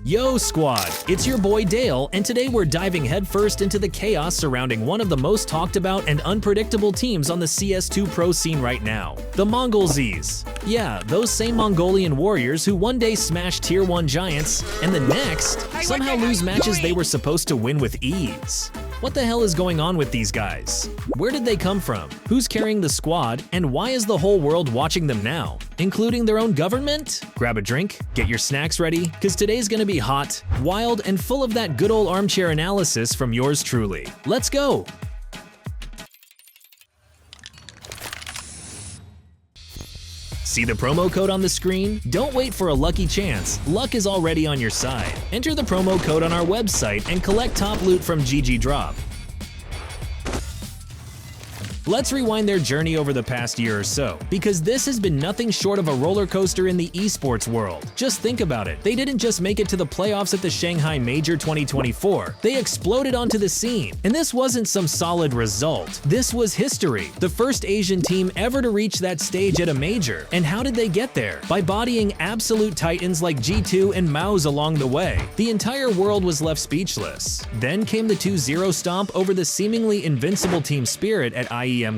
Yo squad, it's your boy Dale, and today we're diving headfirst into the chaos surrounding one of the most talked about and unpredictable teams on the CS2 pro scene right now, the MongolZs. Yeah, those same Mongolian warriors who one day smash tier 1 giants, and the next somehow lose matches they were supposed to win with ease. What the hell is going on with these guys? Where did they come from? Who's carrying the squad? And why is the whole world watching them now? Including their own government? Grab a drink, get your snacks ready, cause today's gonna be hot, wild, and full of that good old armchair analysis from yours truly. Let's go! See the promo code on the screen? Don't wait for a lucky chance. Luck is already on your side. Enter the promo code on our website and collect top loot from GG Drop. Let's rewind their journey over the past year or so, because this has been nothing short of a roller coaster in the esports world. Just think about it. They didn't just make it to the playoffs at the Shanghai Major 2024, they exploded onto the scene. And this wasn't some solid result. This was history. The first Asian team ever to reach that stage at a major. And how did they get there? By bodying absolute titans like G2 and MongolZ along the way. The entire world was left speechless. Then came the 2-0 stomp over the seemingly invincible Team Spirit at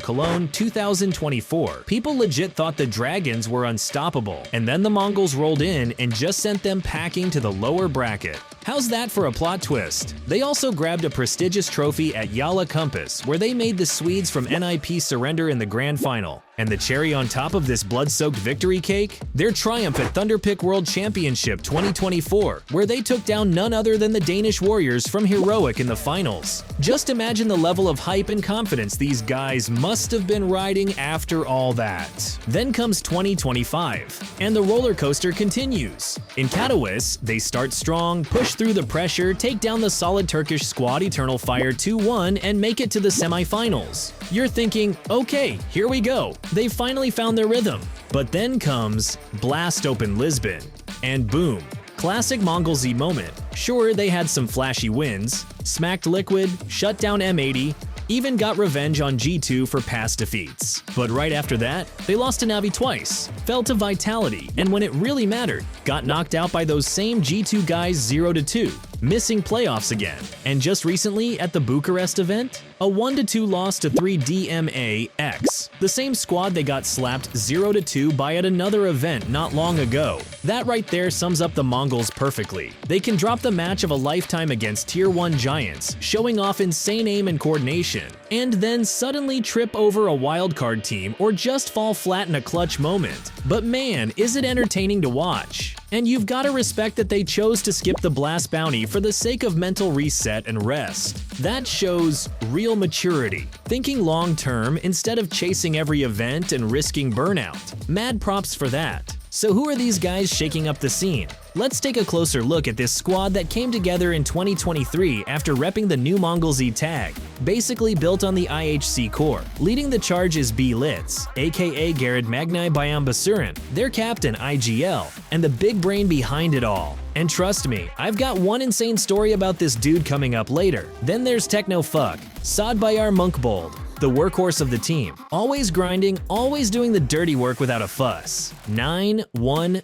Cologne 2024. People legit thought the Dragons were unstoppable, and then the Mongols rolled in and just sent them packing to the lower bracket. How's that for a plot twist? They also grabbed a prestigious trophy at Yala Compass, where they made the Swedes from NIP surrender in the grand final. And the cherry on top of this blood-soaked victory cake? Their triumph at Thunderpick World Championship 2024, where they took down none other than the Danish Warriors from Heroic in the finals. Just imagine the level of hype and confidence these guys must have been riding after all that. Then comes 2025, and the roller coaster continues. In Katowice, they start strong, push through the pressure, take down the solid Turkish squad Eternal Fire 2-1, and make it to the semifinals. You're thinking, okay, here we go. They finally found their rhythm. But then comes Blast Open Lisbon, and boom, classic MongolZ moment. Sure, they had some flashy wins, smacked Liquid, shut down M80, even got revenge on G2 for past defeats. But right after that, they lost to Navi twice, fell to Vitality, and when it really mattered, got knocked out by those same G2 guys 0-2, missing playoffs again. And just recently at the Bucharest event, a 1-2 loss to 3DMAX, the same squad they got slapped 0-2 by at another event not long ago. That right there sums up the Mongols perfectly. They can drop the match of a lifetime against tier 1 giants, showing off insane aim and coordination, and then suddenly trip over a wildcard team or just fall flat in a clutch moment. But man, is it entertaining to watch. And you've got to respect that they chose to skip the blast bounty for the sake of mental reset and rest. That shows real maturity, thinking long term instead of chasing every event and risking burnout. Mad props for that. So who are these guys shaking up the scene? Let's take a closer look at this squad that came together in 2023 after repping the new MongolZ tag, basically built on the IHC core. Leading the charge is bLitz, aka Garrett Magnai Bayambasurin, their captain IGL, and the big brain behind it all. And trust me, I've got one insane story about this dude coming up later. Then there's Technofuck, Sadbayar Monkbold, the workhorse of the team. Always grinding, always doing the dirty work without a fuss. 910.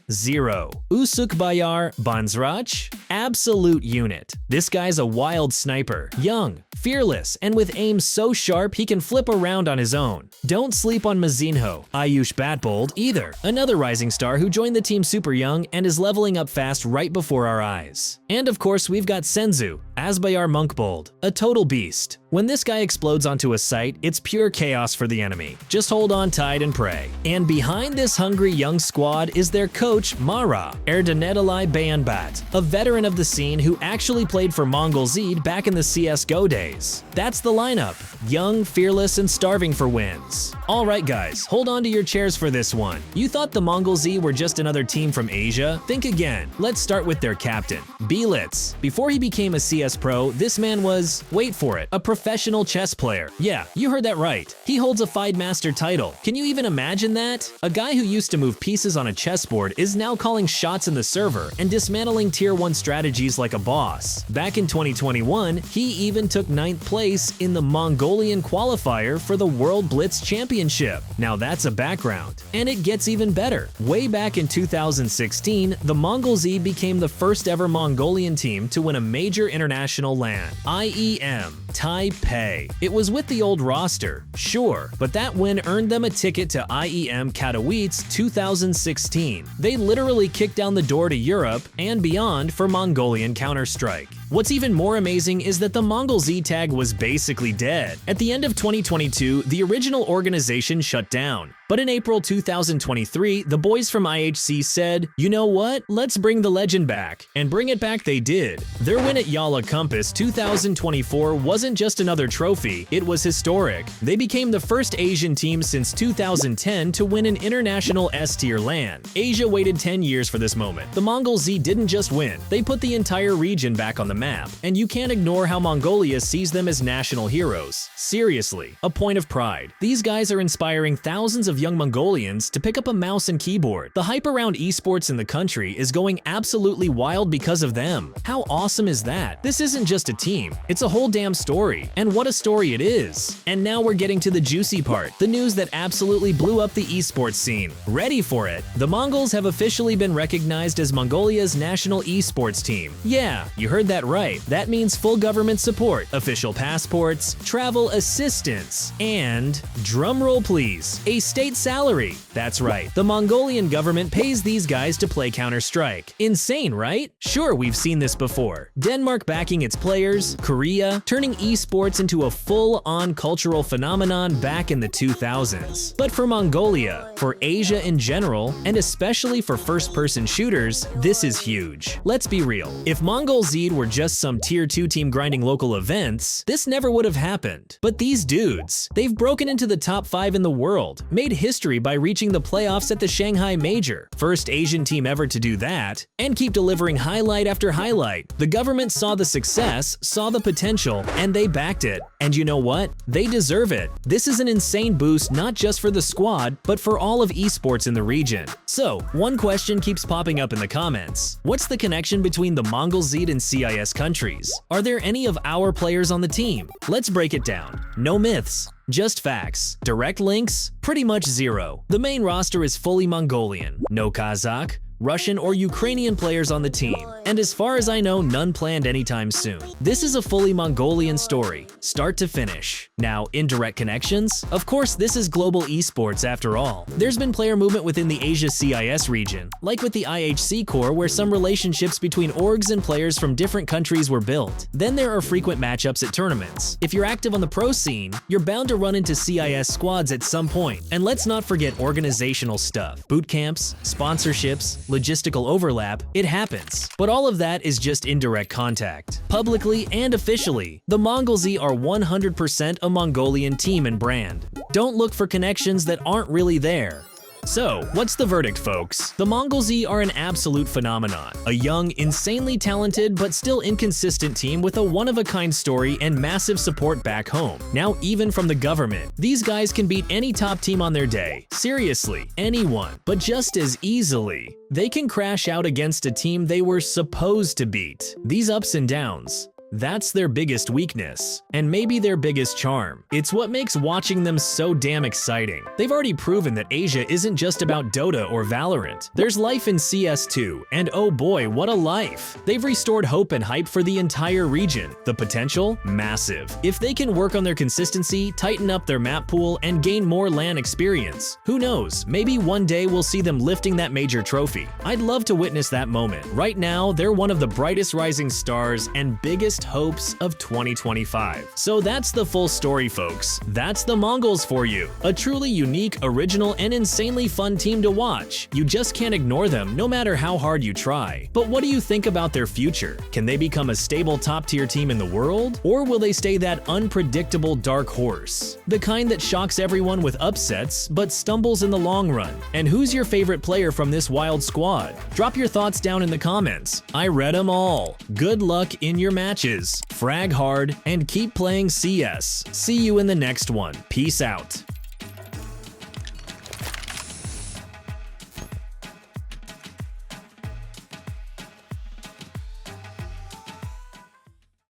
Usuk Bayar Banzrach, absolute unit. This guy's a wild sniper, young, fearless, and with aim so sharp he can flip around on his own. Don't sleep on Mazinho, Ayush Batbold either, another rising star who joined the team super young and is leveling up fast right before our eyes. And of course we've got Senzu, Asbayar Monkbold, a total beast. When this guy explodes onto a site, it's pure chaos for the enemy. Just hold on tight and pray. And behind this hungry young squad is their coach, Mara, Erdenedalai Bayanbat, a veteran of the scene who actually played for MongolZ back in the CSGO days. That's the lineup, young, fearless, and starving for wins. Alright guys, hold on to your chairs for this one. You thought the MongolZ were just another team from Asia? Think again. Let's start with their captain, bLitz. Before he became a CS pro, this man was, wait for it, a professional professional chess player. Yeah, you heard that right. He holds a FIDE Master title. Can you even imagine that? A guy who used to move pieces on a chessboard is now calling shots in the server and dismantling Tier 1 strategies like a boss. Back in 2021, he even took 9th place in the Mongolian qualifier for the World bLitz Championship. Now that's a background. And it gets even better. Way back in 2016, the MongolZ became the first ever Mongolian team to win a major international LAN, IEM, Taipei. It was with the old roster, sure, but that win earned them a ticket to IEM Katowice 2016. They literally kicked down the door to Europe and beyond for Mongolian Counter-Strike. What's even more amazing is that the MongolZ tag was basically dead. At the end of 2022, the original organization shut down. But in April 2023, the boys from IHC said, you know what, let's bring the legend back. And bring it back they did. Their win at Yala Compass 2024 wasn't just another trophy, it was historic. They became the first Asian team since 2010 to win an international S-tier LAN. Asia waited 10 years for this moment. The MongolZ didn't just win, they put the entire region back on the map. And you can't ignore how Mongolia sees them as national heroes. Seriously, a point of pride. These guys are inspiring thousands of young Mongolians to pick up a mouse and keyboard. The hype around esports in the country is going absolutely wild because of them. How awesome is that? This isn't just a team, it's a whole damn story. And what a story it is. And now we're getting to the juicy part, the news that absolutely blew up the esports scene. Ready for it? The Mongols have officially been recognized as Mongolia's national esports team. Yeah, you heard that right. That means full government support, official passports, travel assistance, and, drumroll please, a state salary. That's right, the Mongolian government pays these guys to play Counter-Strike. Insane, right? Sure, we've seen this before. Denmark backing its players, Korea turning esports into a full-on cultural phenomenon back in the 2000s. But for Mongolia, for Asia in general, and especially for first-person shooters, this is huge. Let's be real. If MongolZ were just some Tier 2 team grinding local events, this never would have happened. But these dudes, they've broken into the top 5 in the world, made history by reaching the playoffs at the Shanghai Major, first Asian team ever to do that, and keep delivering highlight after highlight. The government saw the success, saw the potential, and they backed it. And you know what? They deserve it. This is an insane boost not just for the squad, but for all of esports in the region. So, one question keeps popping up in the comments. What's the connection between the MongolZ and CIS countries? Are there any of our players on the team? Let's break it down. No myths. Just facts. Direct links? Pretty much zero. The main roster is fully Mongolian. No Kazakh, Russian, or Ukrainian players on the team, and as far as I know, none planned anytime soon. This is a fully Mongolian story, start to finish. Now, indirect connections? Of course, this is global esports after all. There's been player movement within the Asia CIS region, like with the IHC core where some relationships between orgs and players from different countries were built. Then there are frequent matchups at tournaments. If you're active on the pro scene, you're bound to run into CIS squads at some point. And let's not forget organizational stuff. Boot camps, sponsorships, logistical overlap, it happens. But all of that is just indirect contact. Publicly and officially, the MongolZ are 100% a Mongolian team and brand. Don't look for connections that aren't really there. So, what's the verdict, folks? The MongolZ are an absolute phenomenon. A young, insanely talented, but still inconsistent team with a one-of-a-kind story and massive support back home. Now, even from the government. These guys can beat any top team on their day. Seriously, anyone. But just as easily, they can crash out against a team they were supposed to beat. These ups and downs, that's their biggest weakness, and maybe their biggest charm. It's what makes watching them so damn exciting. They've already proven that Asia isn't just about Dota or Valorant. There's life in CS2, and oh boy, what a life! They've restored hope and hype for the entire region. The potential? Massive. If they can work on their consistency, tighten up their map pool, and gain more LAN experience, who knows, maybe one day we'll see them lifting that major trophy. I'd love to witness that moment. Right now, they're one of the brightest rising stars and biggest hopes of 2025. So that's the full story, folks. That's the Mongols for you. A truly unique, original, and insanely fun team to watch. You just can't ignore them no matter how hard you try. But what do you think about their future? Can they become a stable top-tier team in the world? Or will they stay that unpredictable dark horse? The kind that shocks everyone with upsets, but stumbles in the long run. And who's your favorite player from this wild squad? Drop your thoughts down in the comments. I read them all. Good luck in your matches. matches. Frag hard and keep playing CS. See you in the next one. Peace out.